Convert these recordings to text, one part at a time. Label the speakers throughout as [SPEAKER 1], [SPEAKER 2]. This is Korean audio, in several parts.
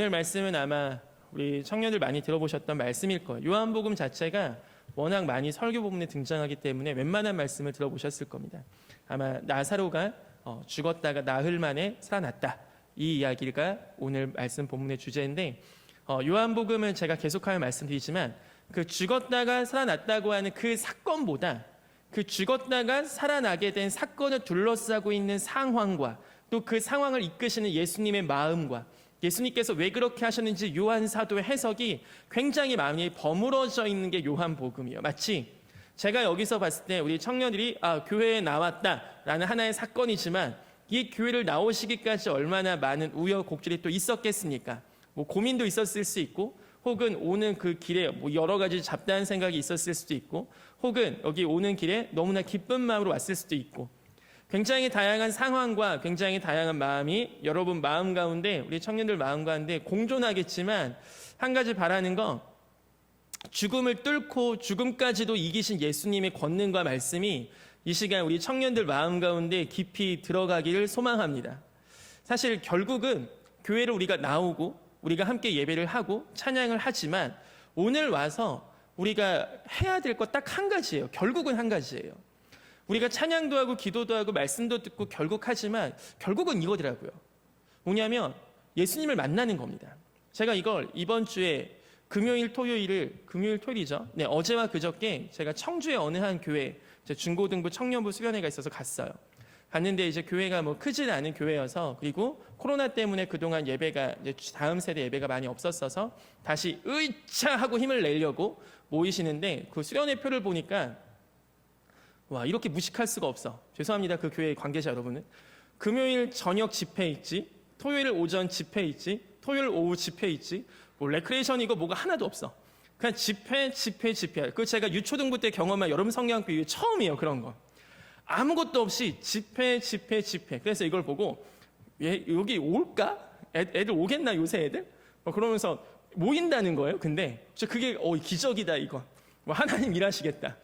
[SPEAKER 1] 오늘 말씀은 아마 우리 청년들 많이 들어보셨던 말씀일 거예요. 요한복음 자체가 워낙 많이 설교 본문에 등장하기 때문에 웬만한 말씀을 들어보셨을 겁니다. 아마 나사로가 죽었다가 나흘 만에 살아났다. 이 이야기가 오늘 말씀 본문의 주제인데, 요한복음은 제가 계속하여 말씀드리지만 그 죽었다가 살아났다고 하는 그 사건보다 그 죽었다가 살아나게 된 사건을 둘러싸고 있는 상황과 또 그 상황을 이끄시는 예수님의 마음과 예수님께서 왜 그렇게 하셨는지 요한 사도의 해석이 굉장히 많이 버무러져 있는 게 요한복음이에요. 마치 제가 여기서 봤을 때 우리 청년들이 교회에 나왔다라는 하나의 사건이지만 이 교회를 나오시기까지 얼마나 많은 우여곡절이 또 있었겠습니까? 뭐 고민도 있었을 수 있고, 혹은 오는 그 길에 뭐 여러 가지 잡다한 생각이 있었을 수도 있고, 혹은 여기 오는 길에 너무나 기쁜 마음으로 왔을 수도 있고, 굉장히 다양한 상황과 굉장히 다양한 마음이 여러분 마음 가운데, 우리 청년들 마음 가운데 공존하겠지만, 한 가지 바라는 거, 죽음을 뚫고 죽음까지도 이기신 예수님의 권능과 말씀이 이 시간 우리 청년들 마음 가운데 깊이 들어가기를 소망합니다. 사실 결국은 교회를 우리가 나오고 우리가 함께 예배를 하고 찬양을 하지만 오늘 와서 우리가 해야 될 것 딱 한 가지예요. 결국은 한 가지예요. 우리가 찬양도 하고 기도도 하고 말씀도 듣고 결국 하지만 결국은 이거더라고요. 뭐냐면 예수님을 만나는 겁니다. 제가 이걸 이번 주에 금요일 토요일이죠. 네, 어제와 그저께 제가 청주의 어느 한 교회 중고등부 청년부 수련회가 있어서 갔어요. 갔는데 이제 교회가 뭐 크진 않은 교회여서, 그리고 코로나 때문에 그동안 예배가 이제 다음 세대 예배가 많이 없었어서 다시 으이차 하고 힘을 내려고 모이시는데, 그 수련회 표를 보니까 와, 이렇게 무식할 수가 없어. 죄송합니다, 그 교회 관계자 여러분은. 금요일 저녁 집회 있지, 토요일 오전 집회 있지, 토요일 오후 집회 있지, 뭐 레크레이션이고 뭐가 하나도 없어. 그냥 집회. 그 제가 유초등부 때 경험한 여름 성경학교 이게 처음이에요. 그런 거 아무것도 없이 집회. 그래서 이걸 보고 여기 올까? 애들 오겠나 요새 애들? 그러면서 모인다는 거예요. 근데 그게 기적이다 이거. 뭐 하나님 일하시겠다.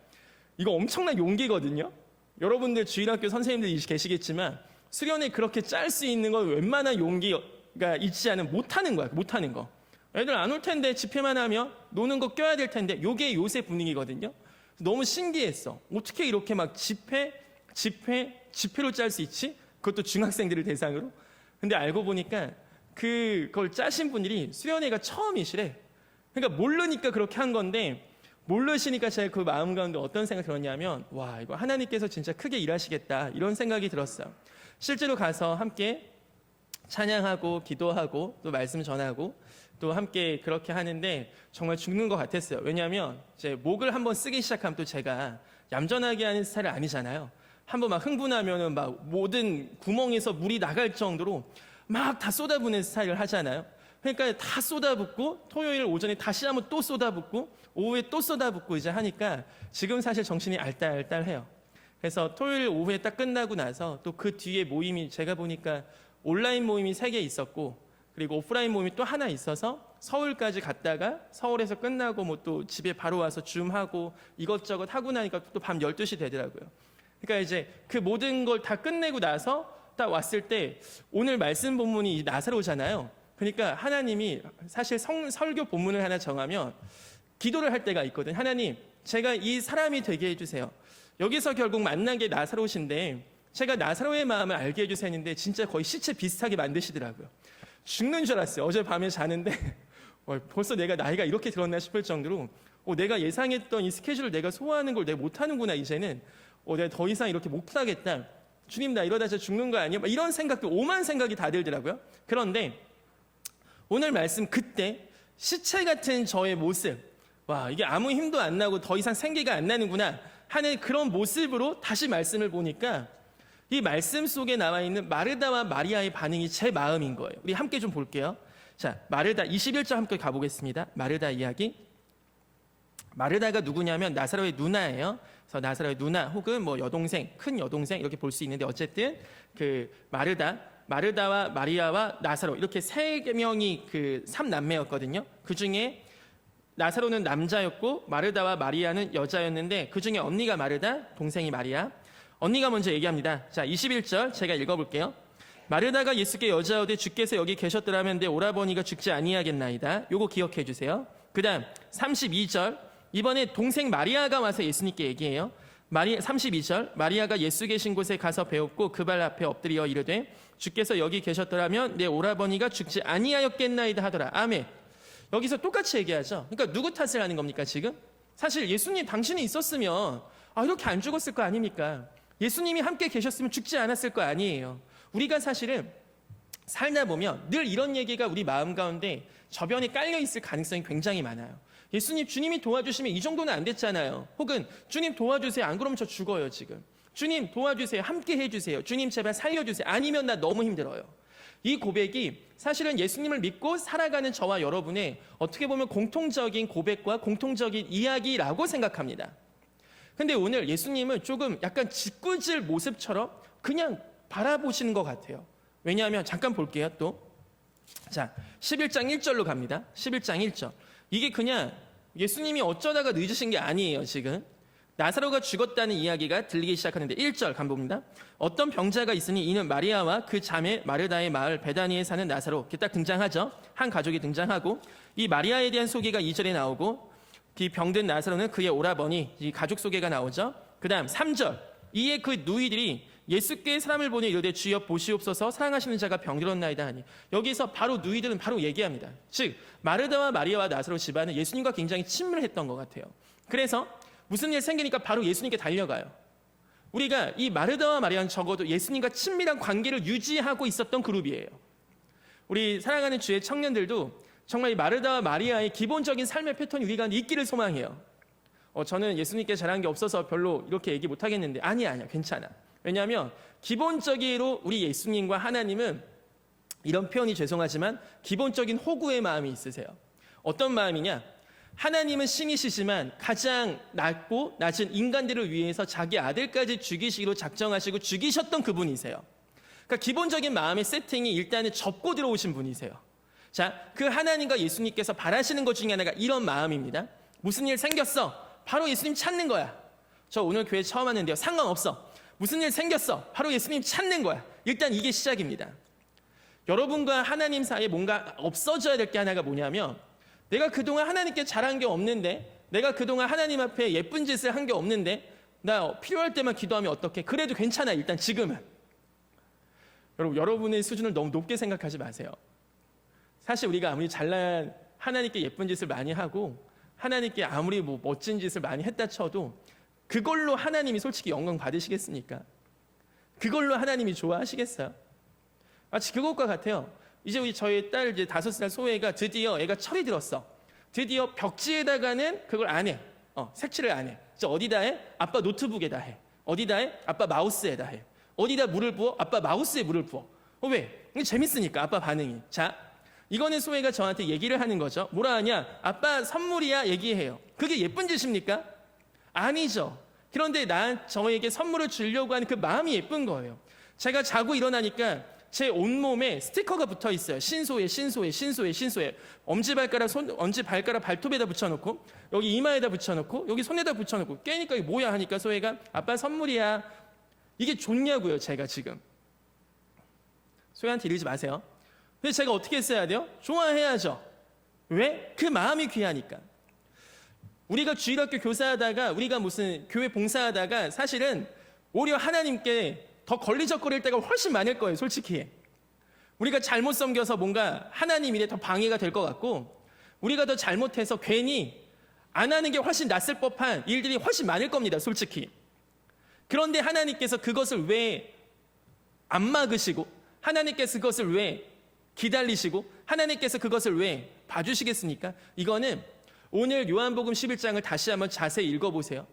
[SPEAKER 1] 이거 엄청난 용기거든요. 여러분들 주일학교 선생님들이 계시겠지만 수련회 그렇게 짤 수 있는 건 웬만한 용기가 있지 않으면 못하는 거야. 못하는 거. 애들 안 올 텐데 집회만 하면 노는 거 껴야 될 텐데, 요게 요새 분위기거든요. 너무 신기했어. 어떻게 이렇게 막 집회로 짤 수 있지? 그것도 중학생들을 대상으로. 근데 알고 보니까 그걸 짜신 분들이 수련회가 처음이시래. 그러니까 모르니까 그렇게 한 건데, 모르시니까 제가 그 마음 가운데 어떤 생각이 들었냐면, 와, 이거 하나님께서 진짜 크게 일하시겠다, 이런 생각이 들었어요. 실제로 가서 함께 찬양하고 기도하고 또 말씀 전하고 또 함께 그렇게 하는데 정말 죽는 것 같았어요. 왜냐하면 제 목을 한번 쓰기 시작하면 또 제가 얌전하게 하는 스타일이 아니잖아요. 한번 막 흥분하면은 막 모든 구멍에서 물이 나갈 정도로 막 다 쏟아부는 스타일을 하잖아요. 그러니까 다 쏟아붓고 토요일 오전에 다시 한번 또 쏟아붓고 오후에 또 쏟아붓고 이제 하니까 지금 사실 정신이 알딸알딸해요. 그래서 토요일 오후에 딱 끝나고 나서 또 그 뒤에 모임이 제가 보니까 온라인 모임이 3개 있었고, 그리고 오프라인 모임이 또 하나 있어서 서울까지 갔다가 서울에서 끝나고 뭐 또 집에 바로 와서 줌하고 이것저것 하고 나니까 또 밤 12시 되더라고요. 그러니까 이제 그 모든 걸 다 끝내고 나서 딱 왔을 때 오늘 말씀 본문이 나사로잖아요. 그러니까 하나님이 사실 설교 본문을 하나 정하면 기도를 할 때가 있거든. 하나님, 제가 이 사람이 되게 해주세요. 여기서 결국 만난 게 나사로신데 제가 나사로의 마음을 알게 해주세요 했는데 진짜 거의 시체 비슷하게 만드시더라고요. 죽는 줄 알았어요. 어제 밤에 자는데 벌써 내가 나이가 이렇게 들었나 싶을 정도로 내가 예상했던 이 스케줄을 내가 소화하는 걸 내가 못하는구나. 이제는 내가 더 이상 이렇게 못 하겠다. 주님, 나 이러다 진짜 죽는 거 아니야? 이런 생각도 오만 생각이 다 들더라고요. 그런데 오늘 말씀 그때 시체 같은 저의 모습, 와, 이게 아무 힘도 안 나고 더 이상 생기가 안 나는구나 하는 그런 모습으로 다시 말씀을 보니까 이 말씀 속에 나와 있는 마르다와 마리아의 반응이 제 마음인 거예요. 우리 함께 좀 볼게요. 자, 마르다 21절 함께 가보겠습니다. 마르다 이야기. 마르다가 누구냐면 나사로의 누나예요. 그래서 나사로의 누나 혹은 뭐 여동생, 큰 여동생 이렇게 볼 수 있는데, 어쨌든 그 마르다와 마리아와 나사로 이렇게 3명이 그 3남매였거든요. 그 중에 나사로는 남자였고 마르다와 마리아는 여자였는데 그 중에 언니가 마르다, 동생이 마리아. 언니가 먼저 얘기합니다. 자, 21절 제가 읽어볼게요. 마르다가 예수께 여자오되 주께서 여기 계셨더라면 내 오라버니가 죽지 아니하겠나이다. 요거 기억해 주세요. 그 다음 32절, 이번에 동생 마리아가 와서 예수님께 얘기해요. 32절, 마리아가 예수 계신 곳에 가서 배웠고 그 발 앞에 엎드려 이르되 주께서 여기 계셨더라면 내 오라버니가 죽지 아니하였겠나이다 하더라. 아멘. 여기서 똑같이 얘기하죠. 그러니까 누구 탓을 하는 겁니까 지금? 사실 예수님 당신이 있었으면 이렇게 안 죽었을 거 아닙니까? 예수님이 함께 계셨으면 죽지 않았을 거 아니에요. 우리가 사실은 살다 보면 늘 이런 얘기가 우리 마음 가운데 저변에 깔려 있을 가능성이 굉장히 많아요. 예수님, 주님이 도와주시면 이 정도는 안 됐잖아요. 혹은 주님 도와주세요. 안 그러면 저 죽어요 지금. 주님 도와주세요. 함께 해주세요. 주님 제발 살려주세요. 아니면 나 너무 힘들어요. 이 고백이 사실은 예수님을 믿고 살아가는 저와 여러분의 어떻게 보면 공통적인 고백과 공통적인 이야기라고 생각합니다. 근데 오늘 예수님은 조금 약간 짓궂을 모습처럼 그냥 바라보시는 것 같아요. 왜냐하면 잠깐 볼게요 또. 자, 11장 1절로 갑니다. 11장 1절. 이게 그냥 예수님이 어쩌다가 늦으신 게 아니에요 지금. 나사로가 죽었다는 이야기가 들리기 시작하는데 1절 간봅니다. 어떤 병자가 있으니 이는 마리아와 그 자매 마르다의 마을 베다니에 사는 나사로. 이렇게 딱 등장하죠. 한 가족이 등장하고 이 마리아에 대한 소개가 2절에 나오고 이 병든 나사로는 그의 오라버니, 이 가족 소개가 나오죠. 그 다음 3절. 이에 그 누이들이 예수께 사람을 보내 이르되 주여 보시옵소서 사랑하시는 자가 병들었나이다 하니, 여기서 바로 누이들은 바로 얘기합니다. 즉 마르다와 마리아와 나사로 집안은 예수님과 굉장히 친밀했던 것 같아요. 그래서 무슨 일 생기니까 바로 예수님께 달려가요. 우리가 이 마르다와 마리아는 적어도 예수님과 친밀한 관계를 유지하고 있었던 그룹이에요. 우리 사랑하는 주의 청년들도 정말 이 마르다와 마리아의 기본적인 삶의 패턴이 우리가 있기를 소망해요. 저는 예수님께 잘한 게 없어서 별로 이렇게 얘기 못 하겠는데 아니야 괜찮아. 왜냐하면 기본적으로 우리 예수님과 하나님은, 이런 표현이 죄송하지만 기본적인 호구의 마음이 있으세요. 어떤 마음이냐? 하나님은 신이시지만 가장 낮고 낮은 인간들을 위해서 자기 아들까지 죽이시기로 작정하시고 죽이셨던 그분이세요. 그러니까 기본적인 마음의 세팅이 일단은 접고 들어오신 분이세요. 자, 그 하나님과 예수님께서 바라시는 것 중에 하나가 이런 마음입니다. 무슨 일 생겼어? 바로 예수님 찾는 거야. 저 오늘 교회 처음 왔는데요. 상관없어. 무슨 일 생겼어? 바로 예수님 찾는 거야. 일단 이게 시작입니다. 여러분과 하나님 사이에 뭔가 없어져야 될 게 하나가 뭐냐면, 내가 그동안 하나님께 잘한 게 없는데, 내가 그동안 하나님 앞에 예쁜 짓을 한 게 없는데, 나 필요할 때만 기도하면 어떡해? 그래도 괜찮아. 일단 지금은. 여러분의 수준을 너무 높게 생각하지 마세요. 사실 우리가 아무리 잘난 하나님께 예쁜 짓을 많이 하고 하나님께 아무리 멋진 짓을 많이 했다 쳐도 그걸로 하나님이 솔직히 영광 받으시겠습니까? 그걸로 하나님이 좋아하시겠어요? 마치 그것과 같아요. 이제 저희 딸 이제 5살 소혜가 드디어 애가 철이 들었어. 드디어 벽지에다가는 그걸 안 해. 색칠을 안 해. 어디다 해? 아빠 노트북에다 해. 어디다 해? 아빠 마우스에다 해. 어디다 물을 부어? 아빠 마우스에 물을 부어. 왜? 이게 재밌으니까 아빠 반응이. 자, 이거는 소혜가 저한테 얘기를 하는 거죠. 뭐라 하냐? 아빠 선물이야 얘기해요. 그게 예쁜 짓입니까? 아니죠. 그런데 저에게 선물을 주려고 하는 그 마음이 예쁜 거예요. 제가 자고 일어나니까 제 온몸에 스티커가 붙어 있어요. 신소혜. 엄지발가락 발톱에다 붙여놓고, 여기 이마에다 붙여놓고, 여기 손에다 붙여놓고, 깨니까 이게 뭐야 하니까 소혜가 아빠 선물이야. 이게 좋냐고요, 제가 지금. 소혜한테 이러지 마세요. 근데 제가 어떻게 했어야 돼요? 좋아해야죠. 왜? 그 마음이 귀하니까. 우리가 주일학교 교사하다가, 우리가 무슨 교회 봉사하다가 사실은 오히려 하나님께 더 걸리적거릴 때가 훨씬 많을 거예요, 솔직히. 우리가 잘못 섬겨서 뭔가 하나님 일에 더 방해가 될 것 같고, 우리가 더 잘못해서 괜히 안 하는 게 훨씬 낫을 법한 일들이 훨씬 많을 겁니다, 솔직히. 그런데 하나님께서 그것을 왜 안 막으시고, 하나님께서 그것을 왜 기다리시고, 하나님께서 그것을 왜 봐주시겠습니까? 이거는 오늘 요한복음 11장을 다시 한번 자세히 읽어보세요.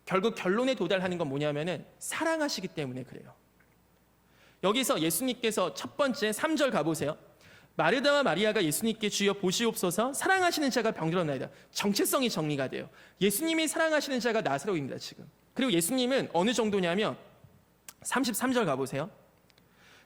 [SPEAKER 1] 결국 결론에 도달하는 건 뭐냐면은 사랑하시기 때문에 그래요. 여기서 예수님께서 첫 번째 3절 가보세요. 마르다와 마리아가 예수님께 주여 보시옵소서 사랑하시는 자가 병들었나이다. 정체성이 정리가 돼요. 예수님이 사랑하시는 자가 나사로입니다 지금. 그리고 예수님은 어느 정도냐면 33절 가보세요.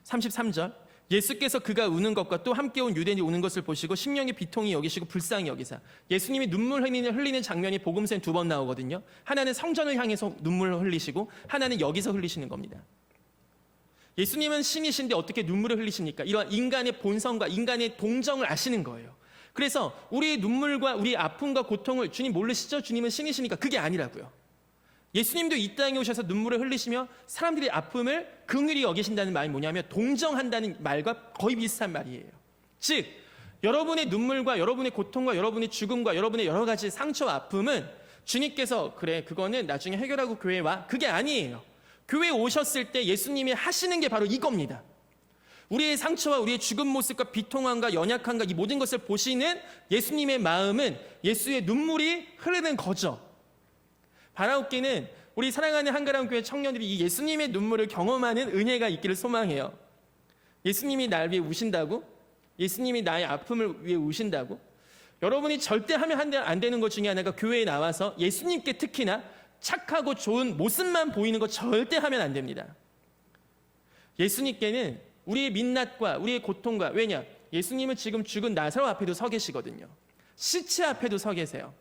[SPEAKER 1] 33절. 예수께서 그가 우는 것과 또 함께 온 유대인이 우는 것을 보시고 심령의 비통이 여기시고 불쌍히 여기사. 예수님이 눈물 흘리는 장면이 복음서에 2번 나오거든요. 하나는 성전을 향해서 눈물을 흘리시고 하나는 여기서 흘리시는 겁니다. 예수님은 신이신데 어떻게 눈물을 흘리십니까? 이러한 인간의 본성과 인간의 동정을 아시는 거예요. 그래서 우리의 눈물과 우리의 아픔과 고통을 주님 모르시죠? 주님은 신이시니까. 그게 아니라고요. 예수님도 이 땅에 오셔서 눈물을 흘리시며 사람들의 아픔을 긍휼히 여기신다는 말이 뭐냐면 동정한다는 말과 거의 비슷한 말이에요. 즉 여러분의 눈물과 여러분의 고통과 여러분의 죽음과 여러분의 여러 가지 상처와 아픔은 주님께서 그래 그거는 나중에 해결하고 교회에 와, 그게 아니에요. 교회에 오셨을 때 예수님이 하시는 게 바로 이겁니다. 우리의 상처와 우리의 죽은 모습과 비통함과 연약함과 이 모든 것을 보시는 예수님의 마음은 예수의 눈물이 흐르는 거죠. 바라옵기는 우리 사랑하는 한가람 교회 청년들이 이 예수님의 눈물을 경험하는 은혜가 있기를 소망해요. 예수님이 날 위해 우신다고? 예수님이 나의 아픔을 위해 우신다고? 여러분이 절대 하면 안 되는 것 중에 하나가 교회에 나와서 예수님께 특히나 착하고 좋은 모습만 보이는 거 절대 하면 안 됩니다. 예수님께는 우리의 민낯과 우리의 고통과, 왜냐? 예수님은 지금 죽은 나사로 앞에도 서 계시거든요. 시체 앞에도 서 계세요.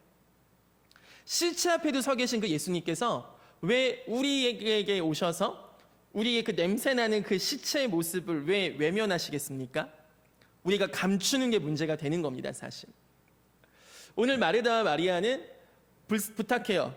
[SPEAKER 1] 시체 앞에도 서 계신 그 예수님께서 왜 우리에게 오셔서 우리의 그 냄새나는 그 시체의 모습을 왜 외면하시겠습니까? 우리가 감추는 게 문제가 되는 겁니다, 사실. 오늘 마르다와 마리아는 부탁해요.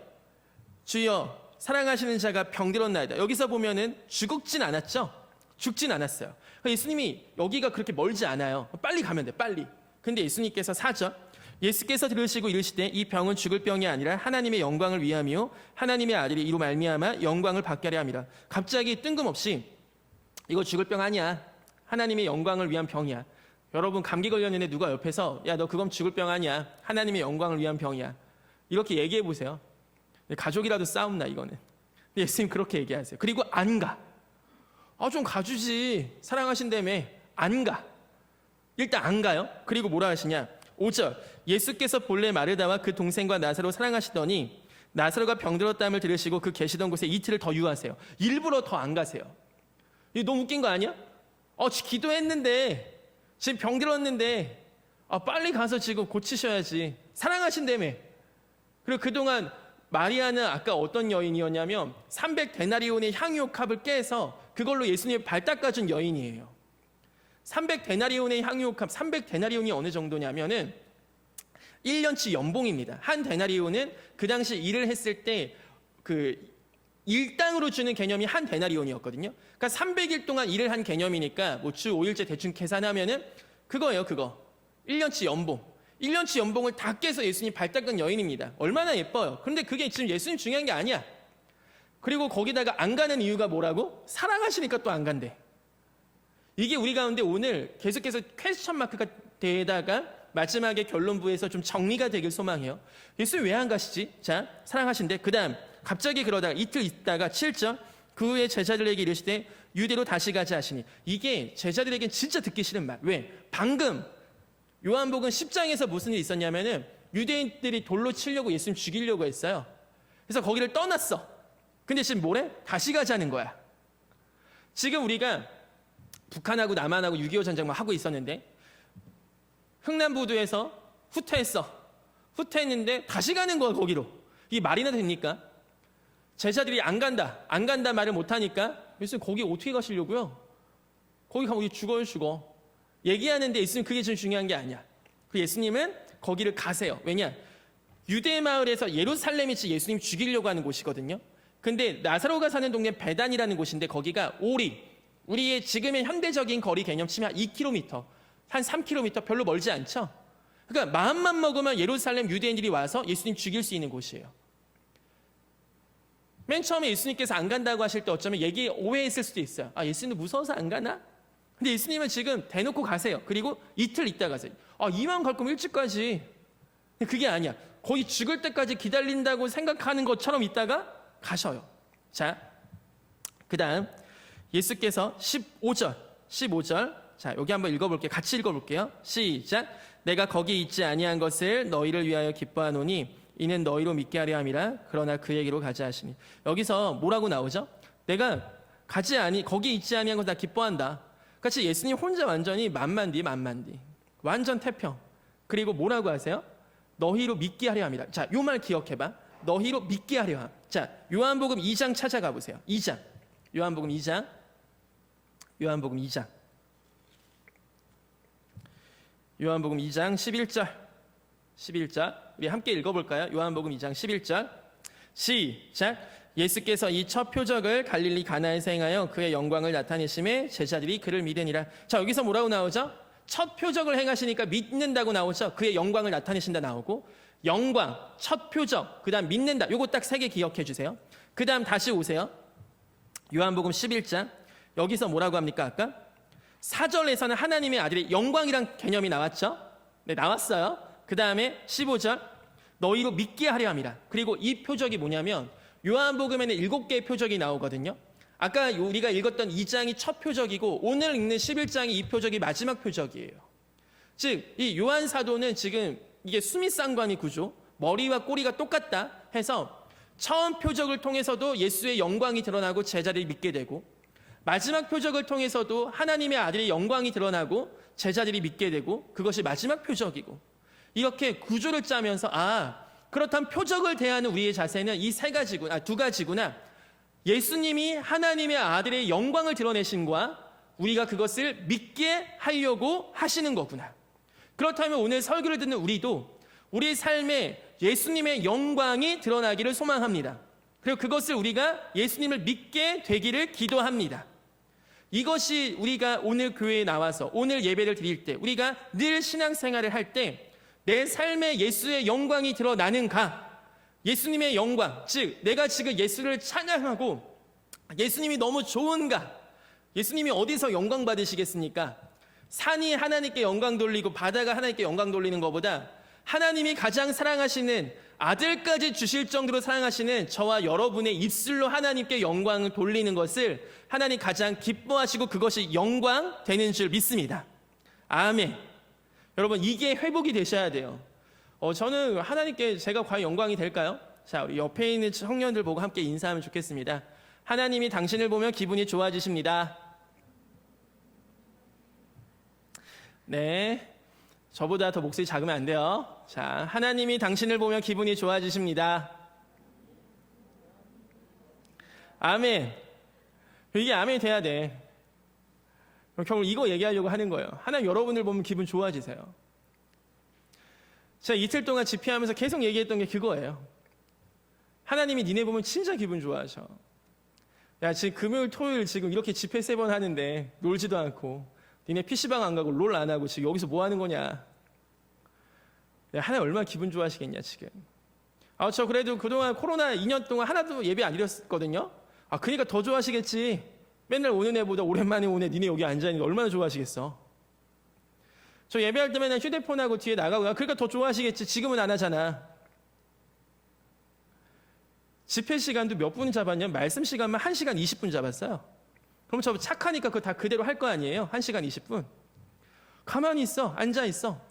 [SPEAKER 1] 주여, 사랑하시는 자가 병들었나이다. 여기서 보면은 죽진 않았죠? 죽진 않았어요. 예수님이 여기가 그렇게 멀지 않아요. 빨리 가면 돼, 빨리. 근데 예수님께서 4절, 예수께서 들으시고 이르시되 이 병은 죽을 병이 아니라 하나님의 영광을 위함이요 하나님의 아들이 이로 말미암아 영광을 받게 하려 함이라. 갑자기 뜬금없이 이거 죽을 병 아니야, 하나님의 영광을 위한 병이야. 여러분 감기 걸렸는데 누가 옆에서 야 너 그건 죽을 병 아니야, 하나님의 영광을 위한 병이야, 이렇게 얘기해 보세요. 가족이라도 싸움나 이거는. 근데 예수님 그렇게 얘기하세요. 그리고 안 가. 좀 가주지, 사랑하신다며. 안 가. 일단 안 가요. 그리고 뭐라 하시냐, 5절, 예수께서 본래 마르다와 그 동생과 나사로 사랑하시더니 나사로가 병들었다함을 들으시고 그 계시던 곳에 이틀을 더 유하세요. 일부러 더 안 가세요. 이거 너무 웃긴 거 아니야? 기도했는데 지금 병들었는데 빨리 가서 지금 고치셔야지, 사랑하신다며. 그리고 그동안 마리아는 아까 어떤 여인이었냐면 300데나리온의 향유옥합을 깨서 그걸로 예수님의 발 닦아준 여인이에요. 300데나리온의 향유옥합, 300데나리온이 어느 정도냐면은 1년치 연봉입니다. 한 데나리온은 그 당시 일을 했을 때 그 일당으로 주는 개념이 한 데나리온이었거든요. 그러니까 300일 동안 일을 한 개념이니까 뭐 주 5일째 대충 계산하면은 그거예요, 그거. 1년치 연봉. 1년치 연봉을 다 깨서 예수님 발 닦은 여인입니다. 얼마나 예뻐요. 그런데 그게 지금 예수님 중요한 게 아니야. 그리고 거기다가 안 가는 이유가 뭐라고? 사랑하시니까 또 안 간대. 이게 우리 가운데 오늘 계속해서 퀘스천 마크가 되다가 마지막에 결론부에서 좀 정리가 되길 소망해요. 예수님 왜 안 가시지? 자, 사랑하신대. 그 다음 갑자기 그러다가 이틀 있다가 7절, 그 후에 제자들에게 이르시되 유대로 다시 가자 하시니. 이게 제자들에겐 진짜 듣기 싫은 말. 왜? 방금 요한복음 10장에서 무슨 일이 있었냐면은 유대인들이 돌로 치려고 예수님 죽이려고 했어요. 그래서 거기를 떠났어. 근데 지금 뭐래? 다시 가자는 거야. 지금 우리가 북한하고 남한하고 6.25 전쟁만 하고 있었는데 흥남부두에서 후퇴했어. 후퇴했는데 다시 가는 거야, 거기로. 이게 말이나 됩니까? 제자들이 안 간다 말을 못하니까 예수님 거기 어떻게 가시려고요? 거기 가면 우리 죽어. 얘기하는데 예수님 그게 제일 중요한 게 아니야. 그 예수님은 거기를 가세요. 왜냐? 유대 마을에서 예루살렘이 예수님 죽이려고 하는 곳이거든요. 근데 나사로가 사는 동네 베단이라는 곳인데 거기가 우리의 지금의 현대적인 거리 개념 치면 2km, 한 3km, 별로 멀지 않죠? 그러니까 마음만 먹으면 예루살렘 유대인들이 와서 예수님 죽일 수 있는 곳이에요. 맨 처음에 예수님께서 안 간다고 하실 때 어쩌면 오해했을 수도 있어요. 예수님도 무서워서 안 가나? 근데 예수님은 지금 대놓고 가세요. 그리고 이틀 있다 가세요. 이만 갈 거면 일찍 가지. 근데 그게 아니야. 거의 죽을 때까지 기다린다고 생각하는 것처럼 있다가 가셔요. 자, 그 다음 예수께서 15절, 자 여기 한번 읽어볼게요. 같이 읽어볼게요. 시작. 내가 거기 있지 아니한 것을 너희를 위하여 기뻐하노니 이는 너희로 믿게 하려 함이라. 그러나 그에게로 가자 하시니. 여기서 뭐라고 나오죠? 내가 거기 있지 아니한 것을 나 기뻐한다. 같이 예수님 혼자 완전히 만만디 완전 태평. 그리고 뭐라고 하세요? 너희로 믿게 하려 함이라. 자, 요 말 기억해봐. 너희로 믿게 하려 함. 자, 요한복음 2장 찾아가 보세요. 2장. 요한복음 2장. 요한복음 2장. 요한복음 2장 11절. 우리 함께 읽어볼까요? 요한복음 2장 11절. 시작. 예수께서 이 첫 표적을 갈릴리 가나에서 행하여 그의 영광을 나타내심에 제자들이 그를 믿으니라. 자, 여기서 뭐라고 나오죠? 첫 표적을 행하시니까 믿는다고 나오죠. 그의 영광을 나타내신다 나오고, 영광, 첫 표적, 그 다음 믿는다. 요거 딱 3개 기억해 주세요. 그 다음 다시 오세요. 요한복음 11장. 여기서 뭐라고 합니까? 아까 4절에서는 하나님의 아들의 영광이란 개념이 나왔죠. 네, 나왔어요. 그 다음에 15절. 너희로 믿게 하려 함이라. 그리고 이 표적이 뭐냐면 요한복음에는 7개의 표적이 나오거든요. 아까 우리가 읽었던 2장이 첫 표적이고 오늘 읽는 11장이 이 표적이 마지막 표적이에요. 즉, 이 요한 사도는 지금 이게 수미상관이 구조, 머리와 꼬리가 똑같다 해서 처음 표적을 통해서도 예수의 영광이 드러나고 제자들이 믿게 되고, 마지막 표적을 통해서도 하나님의 아들의 영광이 드러나고 제자들이 믿게 되고, 그것이 마지막 표적이고, 이렇게 구조를 짜면서 그렇다면 표적을 대하는 우리의 자세는 이 두 가지구나. 예수님이 하나님의 아들의 영광을 드러내신과 우리가 그것을 믿게 하려고 하시는 거구나. 그렇다면 오늘 설교를 듣는 우리도 우리 삶에 예수님의 영광이 드러나기를 소망합니다. 그리고 그것을 우리가 예수님을 믿게 되기를 기도합니다. 이것이 우리가 오늘 교회에 나와서 오늘 예배를 드릴 때, 우리가 늘 신앙생활을 할 때 내 삶에 예수의 영광이 드러나는가, 예수님의 영광, 즉 내가 지금 예수를 찬양하고 예수님이 너무 좋은가. 예수님이 어디서 영광 받으시겠습니까? 산이 하나님께 영광 돌리고 바다가 하나님께 영광 돌리는 것보다 하나님이 가장 사랑하시는 아들까지 주실 정도로 사랑하시는 저와 여러분의 입술로 하나님께 영광을 돌리는 것을 하나님 가장 기뻐하시고 그것이 영광 되는 줄 믿습니다. 아멘. 여러분, 이게 회복이 되셔야 돼요. 저는 하나님께 제가 과연 영광이 될까요? 자, 우리 옆에 있는 청년들 보고 함께 인사하면 좋겠습니다. 하나님이 당신을 보면 기분이 좋아지십니다. 네, 저보다 더 목소리 작으면 안 돼요. 자, 하나님이 당신을 보면 기분이 좋아지십니다. 아멘. 이게 아멘이 돼야 돼. 결국 이거 얘기하려고 하는 거예요. 하나님 여러분을 보면 기분 좋아지세요. 제가 이틀 동안 집회하면서 계속 얘기했던 게 그거예요. 하나님이 니네 보면 진짜 기분 좋아하셔. 야, 지금 금요일 토요일 지금 이렇게 집회 3번 하는데 놀지도 않고 니네 PC방 안 가고 롤 안 하고 지금 여기서 뭐 하는 거냐. 야, 하나님 얼마나 기분 좋아하시겠냐 지금. 저 그래도 그동안 코로나 2년 동안 하나도 예배 안 드렸거든요. 그러니까 더 좋아하시겠지. 맨날 오는 애보다 오랜만에 오는 애 니네 여기 앉아있는 거 얼마나 좋아하시겠어. 저 예배할 때 맨날 휴대폰하고 뒤에 나가고, 그러니까 더 좋아하시겠지. 지금은 안 하잖아. 집회 시간도 몇 분 잡았냐면 말씀 시간만 1시간 20분 잡았어요. 그럼 저 착하니까 그거 다 그대로 할 거 아니에요. 1시간 20분. 가만히 있어. 앉아있어.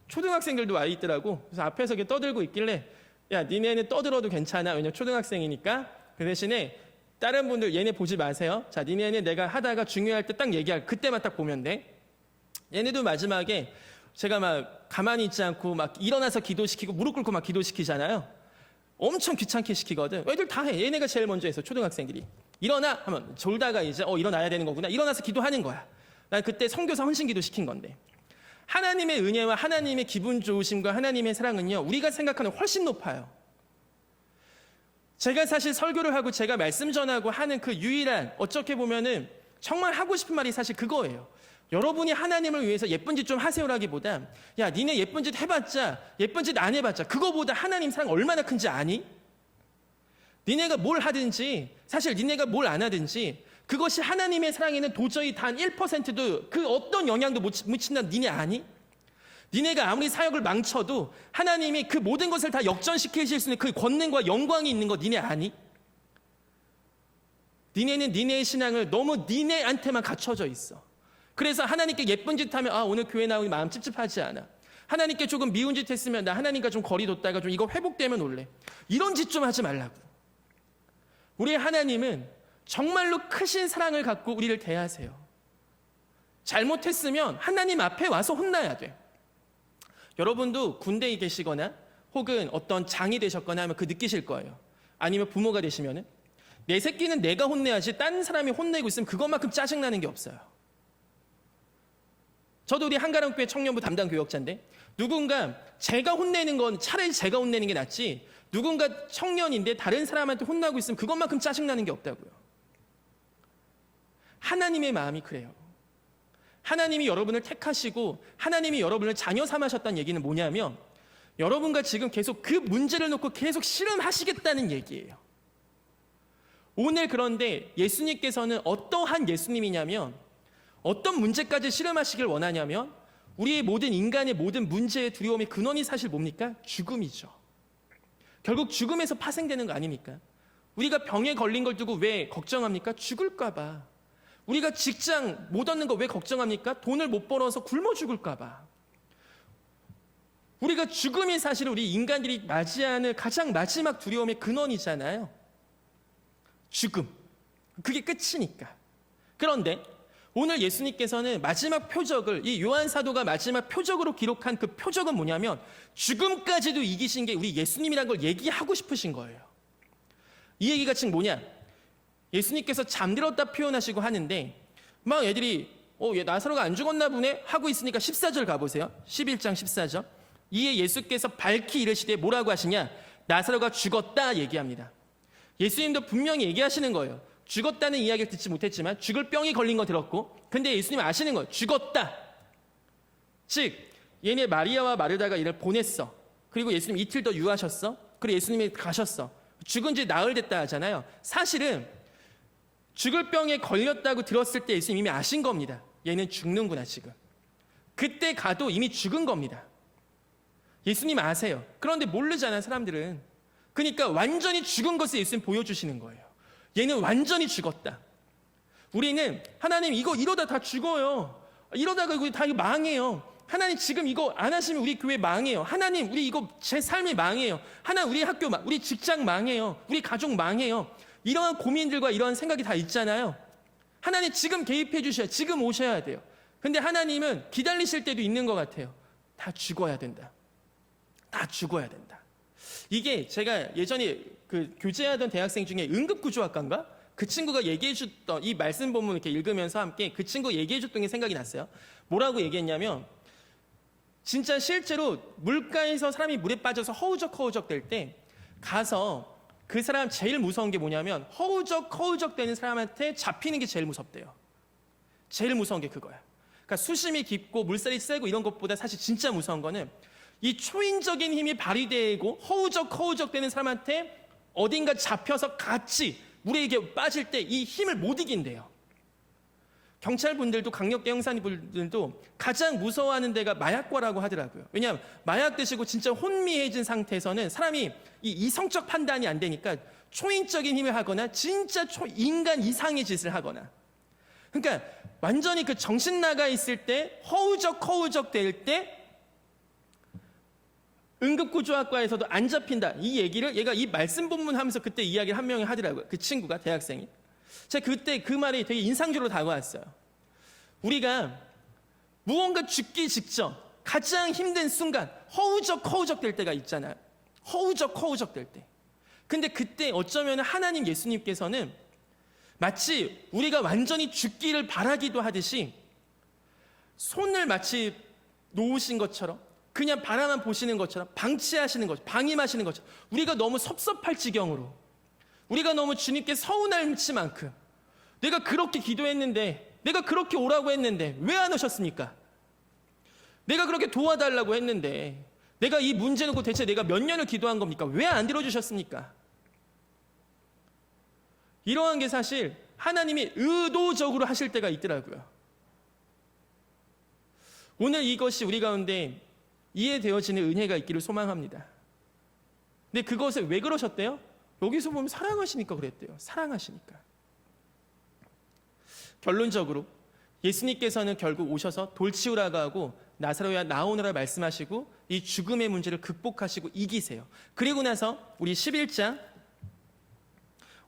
[SPEAKER 1] 초등학생들도 와 있더라고. 그래서 앞에서 이렇게 떠들고 있길래, 야, 니네는 떠들어도 괜찮아. 왜냐면 초등학생이니까. 그 대신에 다른 분들 얘네 보지 마세요. 자, 니네는 내가 하다가 중요할 때 딱 얘기할, 그때만 딱 보면 돼. 얘네도 마지막에 제가 막 가만히 있지 않고 막 일어나서 기도시키고 무릎 꿇고 막 기도시키잖아요. 엄청 귀찮게 시키거든. 애들 다 해. 얘네가 제일 먼저 해서 초등학생들이. 일어나 하면 졸다가 이제 일어나야 되는 거구나. 일어나서 기도하는 거야. 난 그때 선교사 헌신기도 시킨 건데. 하나님의 은혜와 하나님의 기분 좋으심과 하나님의 사랑은요, 우리가 생각하는 훨씬 높아요. 제가 사실 설교를 하고 제가 말씀 전하고 하는 그 유일한, 어떻게 보면은 정말 하고 싶은 말이 사실 그거예요. 여러분이 하나님을 위해서 예쁜 짓 좀 하세요라기보다, 야, 니네 예쁜 짓 해봤자, 예쁜 짓 안 해봤자 그거보다 하나님 사랑 얼마나 큰지 아니? 니네가 뭘 하든지, 사실 니네가 뭘 안 하든지 그것이 하나님의 사랑에는 도저히 단 1%도 그 어떤 영향도 못 미친다는 니네 아니? 니네가 아무리 사역을 망쳐도 하나님이 그 모든 것을 다 역전시키실 수 있는 그 권능과 영광이 있는 거 니네 아니? 니네는 니네의 신앙을 너무 니네한테만 갖춰져 있어. 그래서 하나님께 예쁜 짓 하면 오늘 교회 나오니 마음 찝찝하지 않아. 하나님께 조금 미운 짓 했으면 나 하나님과 좀 거리 뒀다가 좀 이거 회복되면 올래. 이런 짓 좀 하지 말라고. 우리 하나님은 정말로 크신 사랑을 갖고 우리를 대하세요. 잘못했으면 하나님 앞에 와서 혼나야 돼. 여러분도 군대에 계시거나 혹은 어떤 장이 되셨거나 하면 그 느끼실 거예요. 아니면 부모가 되시면은 내 새끼는 내가 혼내야지 딴 사람이 혼내고 있으면 그것만큼 짜증나는 게 없어요. 저도 우리 한가람교회 청년부 담당 교역자인데 누군가 제가 혼내는 건 차라리 제가 혼내는 게 낫지 누군가 청년인데 다른 사람한테 혼나고 있으면 그것만큼 짜증나는 게 없다고요. 하나님의 마음이 그래요. 하나님이 여러분을 택하시고 하나님이 여러분을 자녀 삼으셨다는 얘기는 뭐냐면 여러분과 지금 계속 그 문제를 놓고 계속 씨름하시겠다는 얘기예요. 오늘 그런데 예수님께서는 어떠한 예수님이냐면 어떤 문제까지 씨름하시길 원하냐면 우리의 모든 인간의 모든 문제의 두려움의 근원이 사실 뭡니까? 죽음이죠. 결국 죽음에서 파생되는 거 아닙니까? 우리가 병에 걸린 걸 두고 왜 걱정합니까? 죽을까 봐. 우리가 직장 못 얻는 거 왜 걱정합니까? 돈을 못 벌어서 굶어 죽을까 봐. 우리가 죽음이 사실 우리 인간들이 맞이하는 가장 마지막 두려움의 근원이잖아요. 죽음. 그게 끝이니까. 그런데 오늘 예수님께서는 마지막 표적을 이 요한 사도가 마지막 표적으로 기록한 그 표적은 뭐냐면 죽음까지도 이기신 게 우리 예수님이라는 걸 얘기하고 싶으신 거예요. 이 얘기가 지금 뭐냐? 예수님께서 잠들었다 표현하시고 하는데 막 애들이 얘 나사로가 안 죽었나 보네 하고 있으니까 14절 가보세요. 11장 14절. 이에 예수께서 밝히 이르시되 뭐라고 하시냐? 나사로가 죽었다 얘기합니다. 예수님도 분명히 얘기하시는 거예요. 죽었다는 이야기를 듣지 못했지만 죽을 병이 걸린 거 들었고 근데 예수님은 아시는 거예요. 죽었다. 즉 얘네 마리아와 마르다가 얘를 보냈어. 그리고 예수님 이틀 더 유하셨어. 그리고 예수님이 가셨어. 죽은 지 나흘 됐다 하잖아요. 사실은 죽을 병에 걸렸다고 들었을 때 예수님 이미 아신 겁니다. 얘는 죽는구나 지금. 그때 가도 이미 죽은 겁니다. 예수님 아세요. 그런데 모르잖아 사람들은. 그러니까 완전히 죽은 것을 예수님 보여주시는 거예요. 얘는 완전히 죽었다. 우리는 하나님 이러다 다 죽어요. 이러다가 이거 다 망해요. 하나님 지금 이거 안 하시면 우리 교회 망해요. 하나님 우리 이거 제 삶이 망해요. 하나님 우리 학교 우리 직장 망해요. 우리 가족 망해요. 이러한 고민들과 이러한 생각이 다 있잖아요. 하나님 지금 개입해 주셔야 지금 오셔야 돼요. 근데 하나님은 기다리실 때도 있는 것 같아요. 다 죽어야 된다. 다 죽어야 된다. 이게 제가 예전에 그 교제하던 대학생 중에 응급구조학과인가? 그 친구가 얘기해줬던 이 말씀 본문 이렇게 읽으면서 함께 그 친구 얘기해줬던 게 생각이 났어요. 뭐라고 얘기했냐면 진짜 실제로 물가에서 사람이 물에 빠져서 허우적 될 때 가서 그 사람 제일 무서운 게 뭐냐면 허우적 되는 사람한테 잡히는 게 제일 무섭대요. 제일 무서운 게 그거야. 그러니까 수심이 깊고 물살이 세고 이런 것보다 사실 진짜 무서운 거는 이 초인적인 힘이 발휘되고 허우적 되는 사람한테 어딘가 잡혀서 같이 물에 이게 빠질 때 이 힘을 못 이긴대요. 경찰분들도 강력계 형사님들도 가장 무서워하는 데가 마약과라고 하더라고요. 왜냐하면 마약 드시고 진짜 혼미해진 상태에서는 사람이 이 이성적 판단이 안 되니까 초인적인 힘을 하거나 진짜 인간 이상의 짓을 하거나 그러니까 완전히 그 정신 나가 있을 때 허우적 될 때 응급구조학과에서도 안 잡힌다. 이 얘기를 얘가 이 말씀 본문 하면서 그때 이야기를 한 명이 하더라고요. 그 친구가 대학생이. 제가 그때 그 말이 되게 인상적으로 다가왔어요. 우리가 무언가 죽기 직전 가장 힘든 순간 허우적 될 때가 있잖아요. 허우적 될 때. 근데 그때 어쩌면 하나님 예수님께서는 마치 우리가 완전히 죽기를 바라기도 하듯이 손을 마치 놓으신 것처럼 그냥 바라만 보시는 것처럼 방치하시는 것, 방임하시는 것처럼 우리가 너무 섭섭할 지경으로 우리가 너무 주님께 서운할 만큼 내가 그렇게 기도했는데 내가 그렇게 오라고 했는데 왜 안 오셨습니까? 내가 그렇게 도와달라고 했는데 내가 이 문제 놓고 대체 내가 몇 년을 기도한 겁니까? 왜 안 들어주셨습니까? 이러한 게 사실 하나님이 의도적으로 하실 때가 있더라고요. 오늘 이것이 우리 가운데 이해되어지는 은혜가 있기를 소망합니다. 근데 그것을 왜 그러셨대요? 여기서 보면 사랑하시니까 그랬대요. 사랑하시니까. 결론적으로 예수님께서는 결국 오셔서 돌 치우라고 하고 나사로야 나오너라 말씀하시고 이 죽음의 문제를 극복하시고 이기세요. 그리고 나서 우리 11장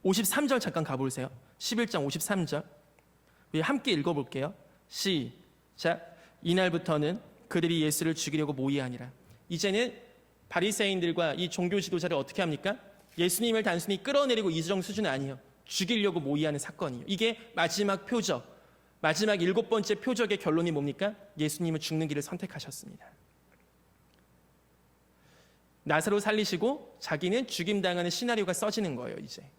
[SPEAKER 1] 53절 잠깐 가보세요. 11장 53절 우리 함께 읽어볼게요. 시작. 이날부터는 그들이 예수를 죽이려고 모의하니라. 이제는 바리새인들과 이 종교 지도자를 어떻게 합니까? 예수님을 단순히 끌어내리고 이정 수준은 아니에요. 죽이려고 모의하는 사건이에요. 이게 마지막 표적. 마지막 7번째 표적의 결론이 뭡니까? 예수님은 죽는 길을 선택하셨습니다. 나사로 살리시고 자기는 죽임당하는 시나리오가 써지는 거예요. 이제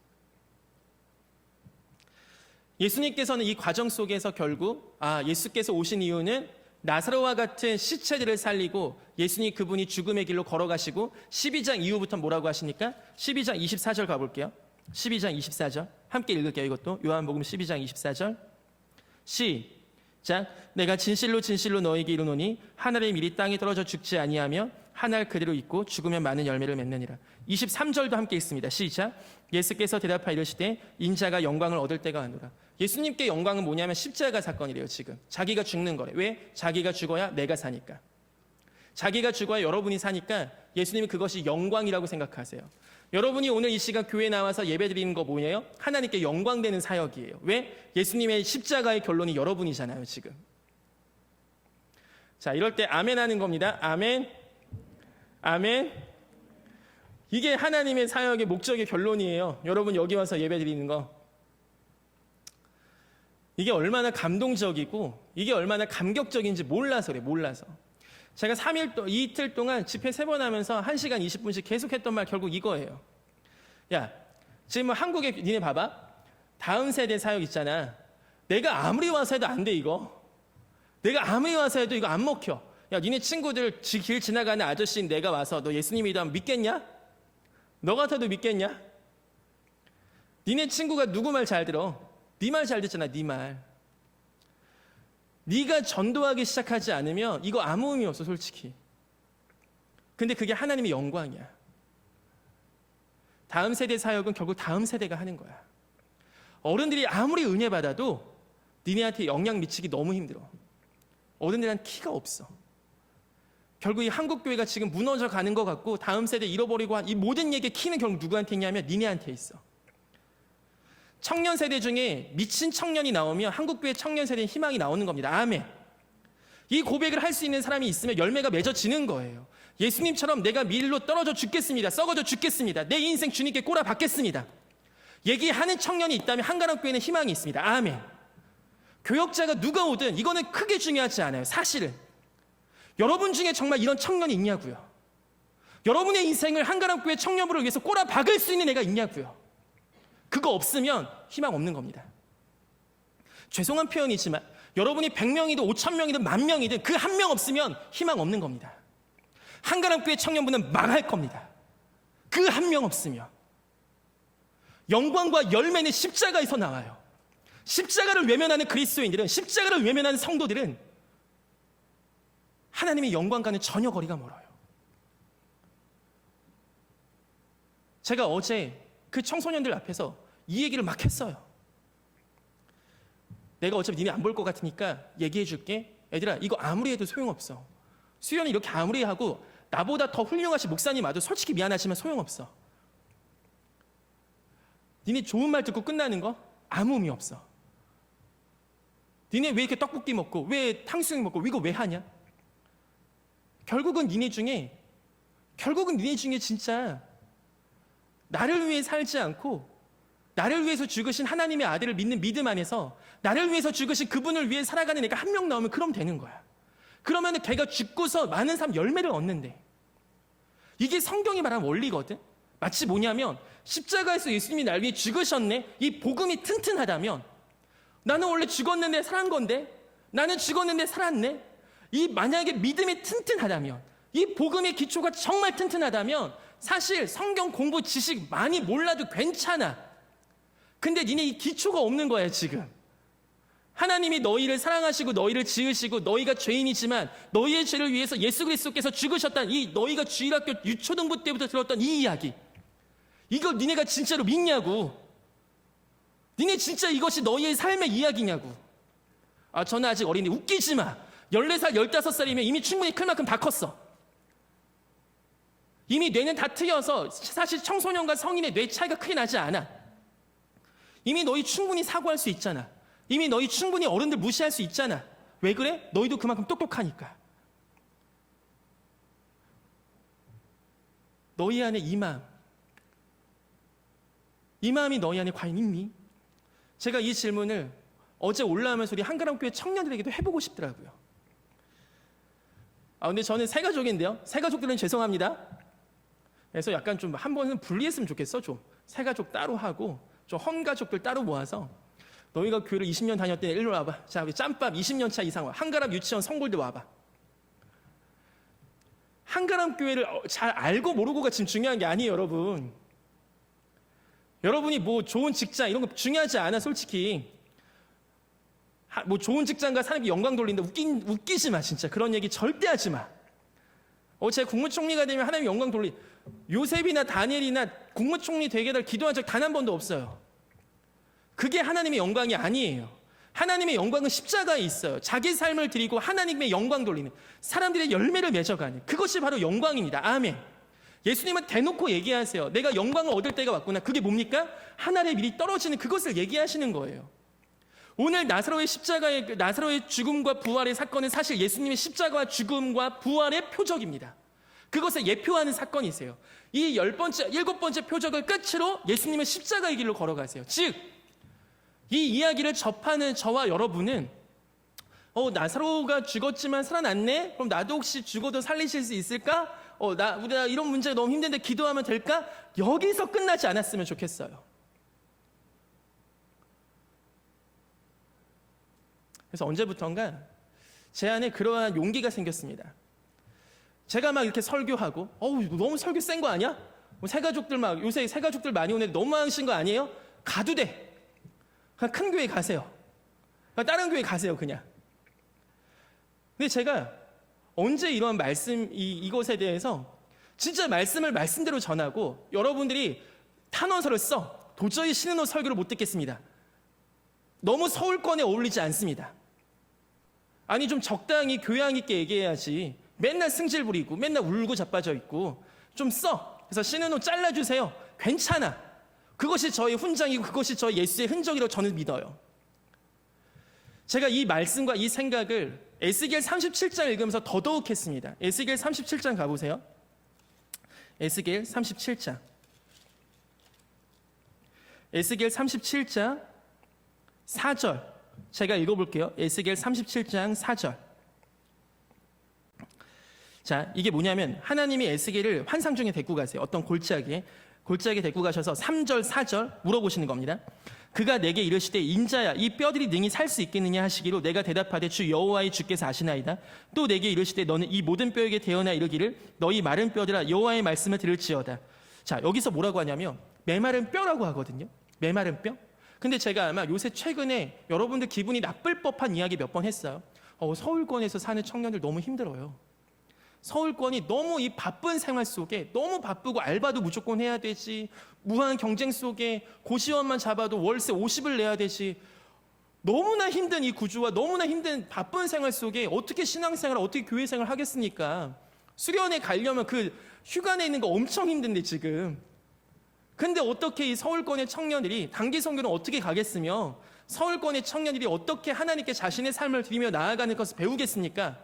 [SPEAKER 1] 예수님께서는 이 과정 속에서 결국 예수께서 오신 이유는 나사로와 같은 시체들을 살리고 예수님 그분이 죽음의 길로 걸어가시고 12장 이후부터 뭐라고 하십니까? 12장 24절 가볼게요. 12장 24절 함께 읽을게요. 이것도 요한복음 12장 24절 시작. 내가 진실로 진실로 너에게 이르노니 한 알의 밀이 땅에 떨어져 죽지 아니하며 한 알 그대로 있고 죽으면 많은 열매를 맺느니라. 23절도 함께 있습니다. 시작. 예수께서 대답하여 이르시되 인자가 영광을 얻을 때가 오노라. 예수님께 영광은 뭐냐면 십자가 사건이래요. 지금 자기가 죽는 거래. 왜? 자기가 죽어야 내가 사니까. 자기가 죽어야 여러분이 사니까 예수님은 그것이 영광이라고 생각하세요. 여러분이 오늘 이 시간 교회에 나와서 예배드리는 거 뭐예요? 하나님께 영광되는 사역이에요. 왜? 예수님의 십자가의 결론이 여러분이잖아요. 지금. 자, 이럴 때 아멘 하는 겁니다. 아멘. 아멘. 이게 하나님의 사역의 목적의 결론이에요. 여러분 여기 와서 예배드리는 거. 이게 얼마나 감동적이고 이게 얼마나 감격적인지 몰라서 그래. 몰라서. 제가 이틀 동안 집회 3번 하면서 1시간 20분씩 계속 했던 말 결국 이거예요. 야, 지금 한국에 니네 봐봐. 다음 세대 사역 있잖아. 내가 아무리 와서 해도 안 돼 이거. 내가 아무리 와서 해도 이거 안 먹혀. 야, 니네 친구들 길 지나가는 아저씨 내가 와서 너 예수님 믿으면 믿겠냐? 너 같아도 믿겠냐? 니네 친구가 누구 말 잘 들어? 네 말 잘 듣잖아. 네 말. 네가 전도하기 시작하지 않으면 이거 아무 의미 없어 솔직히. 근데 그게 하나님의 영광이야. 다음 세대 사역은 결국 다음 세대가 하는 거야. 어른들이 아무리 은혜 받아도 니네한테 영향 미치기 너무 힘들어. 어른들한테 키가 없어. 결국 이 한국교회가 지금 무너져 가는 것 같고 다음 세대 잃어버리고 이 모든 얘기의 키는 결국 누구한테 있냐면 니네한테 있어. 청년 세대 중에 미친 청년이 나오면 한국교회 청년 세대에 희망이 나오는 겁니다. 아멘. 이 고백을 할 수 있는 사람이 있으면 열매가 맺어지는 거예요. 예수님처럼 내가 밀로 떨어져 죽겠습니다. 썩어져 죽겠습니다. 내 인생 주님께 꼬라 박겠습니다. 얘기하는 청년이 있다면 한가람교회는 희망이 있습니다. 아멘. 교역자가 누가 오든 이거는 크게 중요하지 않아요. 사실은. 여러분 중에 정말 이런 청년이 있냐고요. 여러분의 인생을 한가람교회 청년부를 위해서 꼬라 박을 수 있는 애가 있냐고요. 그거 없으면 희망 없는 겁니다. 죄송한 표현이지만 여러분이 100명이든 5,000명이든 10,000명이든 그 한 명 없으면 희망 없는 겁니다. 한가람교회 청년부는 망할 겁니다. 그 한 명 없으면. 영광과 열매는 십자가에서 나와요. 십자가를 외면하는 그리스도인들은, 십자가를 외면하는 성도들은 하나님의 영광과는 전혀 거리가 멀어요. 제가 어제 그 청소년들 앞에서 이 얘기를 막 했어요. 내가 어차피 니네 안 볼 것 같으니까 얘기해 줄게. 얘들아, 이거 아무리 해도 소용없어. 수련을 이렇게 아무리 하고 나보다 더 훌륭하신 목사님 와도 솔직히 미안하지만 소용없어. 니네 좋은 말 듣고 끝나는 거 아무 의미 없어. 니네 왜 이렇게 떡볶이 먹고 왜 탕수육 먹고 이거 왜 하냐? 결국은 니네 중에 진짜 나를 위해 살지 않고 나를 위해서 죽으신 하나님의 아들을 믿는 믿음 안에서 나를 위해서 죽으신 그분을 위해 살아가는 애가 한 명 나오면 그럼 되는 거야. 그러면 걔가 죽고서 많은 사람 열매를 얻는데, 이게 성경이 말하는 원리거든. 마치 뭐냐면 십자가에서 예수님이 날 위해 죽으셨네. 이 복음이 튼튼하다면, 나는 원래 죽었는데 살은 건데, 나는 죽었는데 살았네. 이 만약에 믿음이 튼튼하다면, 이 복음의 기초가 정말 튼튼하다면 사실 성경 공부 지식 많이 몰라도 괜찮아. 근데 니네 이 기초가 없는 거야 지금. 하나님이 너희를 사랑하시고 너희를 지으시고 너희가 죄인이지만 너희의 죄를 위해서 예수 그리스도께서 죽으셨다는 이 너희가 주일학교 유초등부 때부터 들었던 이 이야기, 이걸 니네가 진짜로 믿냐고. 니네 진짜 이것이 너희의 삶의 이야기냐고. 저는 아직 어린이. 웃기지 마. 14살 15살이면 이미 충분히 클 만큼 다 컸어. 이미 뇌는 다 트여서 사실 청소년과 성인의 뇌 차이가 크게 나지 않아. 이미 너희 충분히 사고할 수 있잖아. 이미 너희 충분히 어른들 무시할 수 있잖아. 왜 그래? 너희도 그만큼 똑똑하니까. 너희 안에 이 마음이 너희 안에 과연 있니? 제가 이 질문을 어제 올라오면서 우리 한가람교회 청년들에게도 해보고 싶더라고요. 근데 저는 새 가족인데요. 새 가족들은 죄송합니다. 그래서 약간 좀 한 번은 분리했으면 좋겠어. 좀 새 가족 따로 하고 좀 헌 가족들 따로 모아서 너희가 교회를 20년 다녔더니 일로 와봐. 자, 우리 짬밥 20년 차 이상 와. 한가람 유치원 성골들 와봐. 한가람 교회를 잘 알고 모르고가 지금 중요한 게 아니에요, 여러분. 여러분이 뭐 좋은 직장 이런 거 중요하지 않아, 솔직히. 뭐 좋은 직장과 사람이 영광 돌린다. 웃기지 마, 진짜. 그런 얘기 절대 하지 마. 제가 국무총리가 되면 하나님 영광 돌리. 요셉이나 다니엘이나 국무총리 되게 될 기도한 적 단 한 번도 없어요. 그게 하나님의 영광이 아니에요. 하나님의 영광은 십자가에 있어요. 자기 삶을 드리고 하나님의 영광 돌리는 사람들의 열매를 맺어가는 그것이 바로 영광입니다. 아멘. 예수님은 대놓고 얘기하세요. 내가 영광을 얻을 때가 왔구나. 그게 뭡니까? 하늘에 미리 떨어지는 그것을 얘기하시는 거예요. 오늘 나사로의 죽음과 부활의 사건은 사실 예수님의 십자가와 죽음과 부활의 표적입니다. 그것을 예표하는 사건이세요. 이 7번째 표적을 끝으로 예수님은 십자가의 길로 걸어가세요. 즉, 이 이야기를 접하는 저와 여러분은 나사로가 죽었지만 살아났네? 그럼 나도 혹시 죽어도 살리실 수 있을까? 우리가 이런 문제가 너무 힘든데 기도하면 될까? 여기서 끝나지 않았으면 좋겠어요. 그래서 언제부턴가 제 안에 그러한 용기가 생겼습니다. 제가 막 이렇게 설교하고 너무 설교 센 거 아니야? 요새 새 가족들 많이 오는데 너무 많으신 거 아니에요? 가도 돼. 그냥 큰 교회 가세요. 그냥 다른 교회 가세요, 그냥. 근데 제가 언제 이런 이것에 대해서 진짜 말씀을 말씀대로 전하고 여러분들이 탄원서를 써. 도저히 신은호 설교를 못 듣겠습니다. 너무 서울권에 어울리지 않습니다. 아니 좀 적당히 교양 있게 얘기해야지. 맨날 승질 부리고 맨날 울고 자빠져 있고 좀 써. 그래서 신은호 잘라주세요. 괜찮아. 그것이 저의 훈장이고 그것이 저의 예수의 흔적이라고 저는 믿어요. 제가 이 말씀과 이 생각을 에스겔 37장 읽으면서 더더욱 했습니다. 에스겔 37장 가보세요. 에스겔 37장. 에스겔 37장 4절. 제가 읽어볼게요. 에스겔 37장 4절. 자, 이게 뭐냐면 하나님이 에스겔을 환상 중에 데리고 가세요. 어떤 골짜기에 데리고 가셔서 3절 4절 물어보시는 겁니다. 그가 내게 이르시되 인자야 이 뼈들이 능히 살 수 있겠느냐 하시기로 내가 대답하되 주 여호와의 주께서 아시나이다. 또 내게 이르시되 너는 이 모든 뼈에게 대어나 이르기를 너희 마른 뼈들아 여호와의 말씀을 들을지어다. 자, 여기서 뭐라고 하냐면 메마른 뼈라고 하거든요. 메마른 뼈. 근데 제가 아마 요새 최근에 여러분들 기분이 나쁠 법한 이야기 몇 번 했어요. 서울권에서 사는 청년들 너무 힘들어요. 서울권이 너무 이 바쁜 생활 속에 너무 바쁘고 알바도 무조건 해야 되지, 무한 경쟁 속에 고시원만 잡아도 월세 50을 내야 되지, 너무나 힘든 이 구조와 너무나 힘든 바쁜 생활 속에 어떻게 신앙생활, 어떻게 교회생활 하겠습니까? 수련회 가려면 그 휴가 내는 거 엄청 힘든데 지금. 근데 어떻게 이 서울권의 청년들이 단기 선교는 어떻게 가겠으며 서울권의 청년들이 어떻게 하나님께 자신의 삶을 드리며 나아가는 것을 배우겠습니까?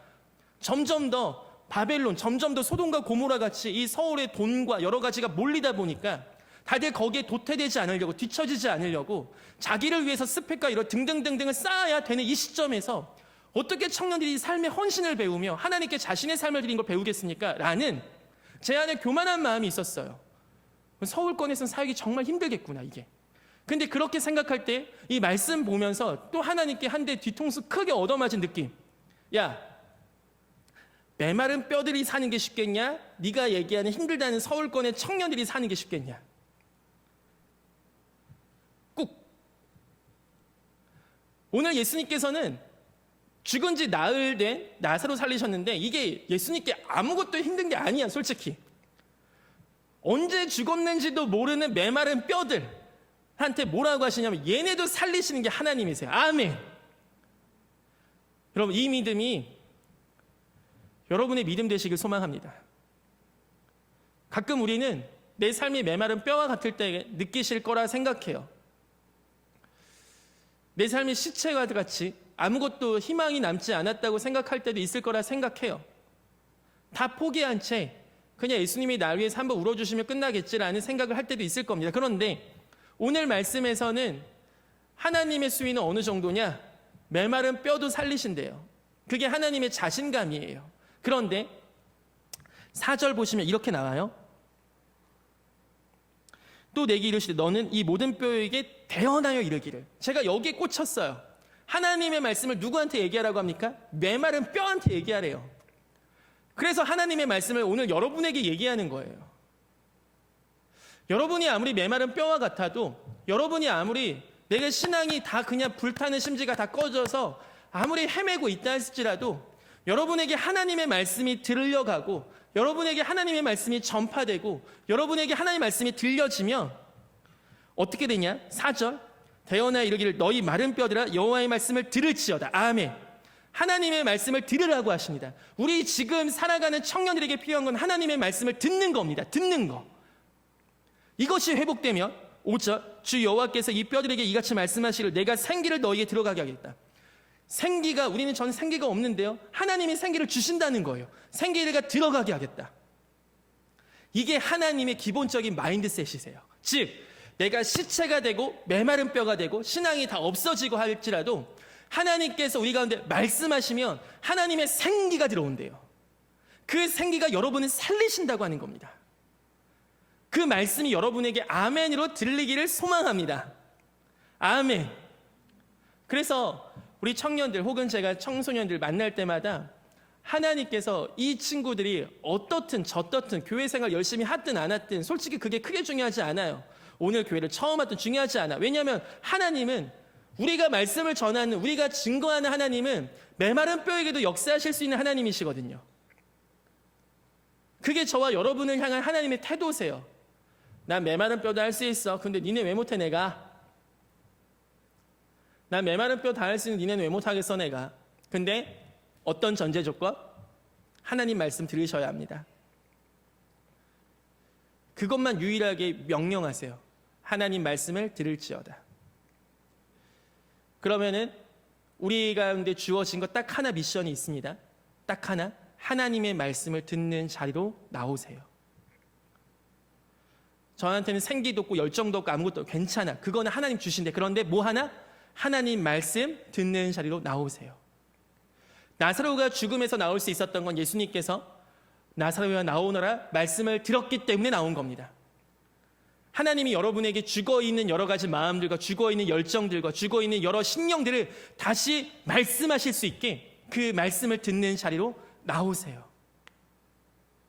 [SPEAKER 1] 점점 더 바벨론, 점점 더 소돔과 고모라 같이 이 서울의 돈과 여러 가지가 몰리다 보니까 다들 거기에 도태되지 않으려고, 뒤처지지 않으려고 자기를 위해서 스펙과 이런 등등등등을 쌓아야 되는 이 시점에서 어떻게 청년들이 삶의 헌신을 배우며 하나님께 자신의 삶을 드린 걸 배우겠습니까? 라는 제 안에 교만한 마음이 있었어요. 서울권에서는 살기 정말 힘들겠구나 이게. 근데 그렇게 생각할 때 이 말씀 보면서 또 하나님께 한 대 뒤통수 크게 얻어맞은 느낌. 야, 메마른 뼈들이 사는 게 쉽겠냐? 네가 얘기하는 힘들다는 서울권의 청년들이 사는 게 쉽겠냐? 꼭 오늘 예수님께서는 죽은 지 나흘 된 나사로 살리셨는데 이게 예수님께 아무것도 힘든 게 아니야, 솔직히. 언제 죽었는지도 모르는 메마른 뼈들한테 뭐라고 하시냐면 얘네도 살리시는 게 하나님이세요. 아멘. 여러분, 이 믿음이 여러분의 믿음 되시길 소망합니다. 가끔 우리는 내 삶이 메마른 뼈와 같을 때 느끼실 거라 생각해요. 내 삶이 시체와 같이 아무것도 희망이 남지 않았다고 생각할 때도 있을 거라 생각해요. 다 포기한 채 그냥 예수님이 날 위해서 한번 울어주시면 끝나겠지라는 생각을 할 때도 있을 겁니다. 그런데 오늘 말씀에서는 하나님의 수위는 어느 정도냐? 메마른 뼈도 살리신대요. 그게 하나님의 자신감이에요. 그런데 4절 보시면 이렇게 나와요. 또 내게 이르시되 너는 이 모든 뼈에게 대언하여 이르기를. 제가 여기에 꽂혔어요. 하나님의 말씀을 누구한테 얘기하라고 합니까? 메마른 뼈한테 얘기하래요. 그래서 하나님의 말씀을 오늘 여러분에게 얘기하는 거예요. 여러분이 아무리 메마른 뼈와 같아도, 여러분이 아무리 내가 신앙이 다 그냥 불타는 심지가 다 꺼져서 아무리 헤매고 있다 할지라도 여러분에게 하나님의 말씀이 들려가고 여러분에게 하나님의 말씀이 전파되고 여러분에게 하나님의 말씀이 들려지면 어떻게 되냐? 4절 대언하여 이르기를 너희 마른 뼈들아 여호와의 말씀을 들을지어다. 아멘. 하나님의 말씀을 들으라고 하십니다. 우리 지금 살아가는 청년들에게 필요한 건 하나님의 말씀을 듣는 겁니다. 듣는 거. 이것이 회복되면 5절 주 여호와께서 이 뼈들에게 이같이 말씀하시기를 내가 생기를 너희에게 들어가게 하겠다. 생기가 우리는 저는 생기가 없는데요. 하나님이 생기를 주신다는 거예요. 생기가 들어가게 하겠다. 이게 하나님의 기본적인 마인드셋이세요. 즉 내가 시체가 되고 메마른 뼈가 되고 신앙이 다 없어지고 할지라도 하나님께서 우리 가운데 말씀하시면 하나님의 생기가 들어온대요. 그 생기가 여러분을 살리신다고 하는 겁니다. 그 말씀이 여러분에게 아멘으로 들리기를 소망합니다. 아멘. 그래서 우리 청년들 혹은 제가 청소년들 만날 때마다 하나님께서 이 친구들이 어떻든 저떻든 교회 생활 열심히 하든 안 하든 솔직히 그게 크게 중요하지 않아요. 오늘 교회를 처음 하든 중요하지 않아. 왜냐하면 하나님은 우리가 말씀을 전하는 우리가 증거하는 하나님은 메마른 뼈에게도 역사하실 수 있는 하나님이시거든요. 그게 저와 여러분을 향한 하나님의 태도세요. 난 메마른 뼈도 할 수 있어. 근데 니네 왜 못해 내가? 난 메마른 뼈 다 할 수 있는 니네는 왜 못하겠어 내가? 근데 어떤 전제 조건? 하나님 말씀 들으셔야 합니다. 그것만 유일하게 명령하세요. 하나님 말씀을 들을지어다. 그러면은 우리 가운데 주어진 것 딱 하나 미션이 있습니다. 딱 하나. 하나님의 말씀을 듣는 자리로 나오세요. 저한테는 생기도 없고 열정도 없고 아무것도 없고 괜찮아. 그거는 하나님 주신데 그런데 뭐 하나? 하나님 말씀 듣는 자리로 나오세요. 나사로가 죽음에서 나올 수 있었던 건 예수님께서 나사로야 나오너라 말씀을 들었기 때문에 나온 겁니다. 하나님이 여러분에게 죽어있는 여러 가지 마음들과 죽어있는 열정들과 죽어있는 여러 심령들을 다시 말씀하실 수 있게 그 말씀을 듣는 자리로 나오세요.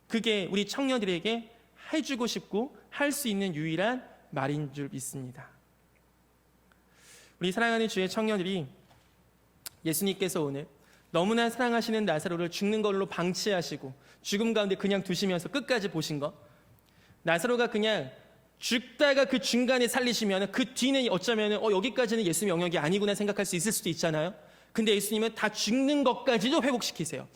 [SPEAKER 1] 그게 우리 청년들에게 해주고 싶고 할 수 있는 유일한 말인 줄 믿습니다. 우리 사랑하는 주의 청년들이 예수님께서 오늘 너무나 사랑하시는 나사로를 죽는 걸로 방치하시고 죽음 가운데 그냥 두시면서 끝까지 보신 것, 나사로가 그냥 죽다가 그 중간에 살리시면 그 뒤는 어쩌면 여기까지는 예수님의 영역이 아니구나 생각할 수 있을 수도 있잖아요. 근데 예수님은 다 죽는 것까지도 회복시키세요.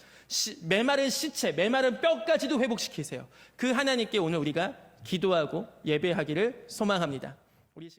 [SPEAKER 1] 메마른 시체, 메마른 뼈까지도 회복시키세요. 그 하나님께 오늘 우리가 기도하고 예배하기를 소망합니다. 우리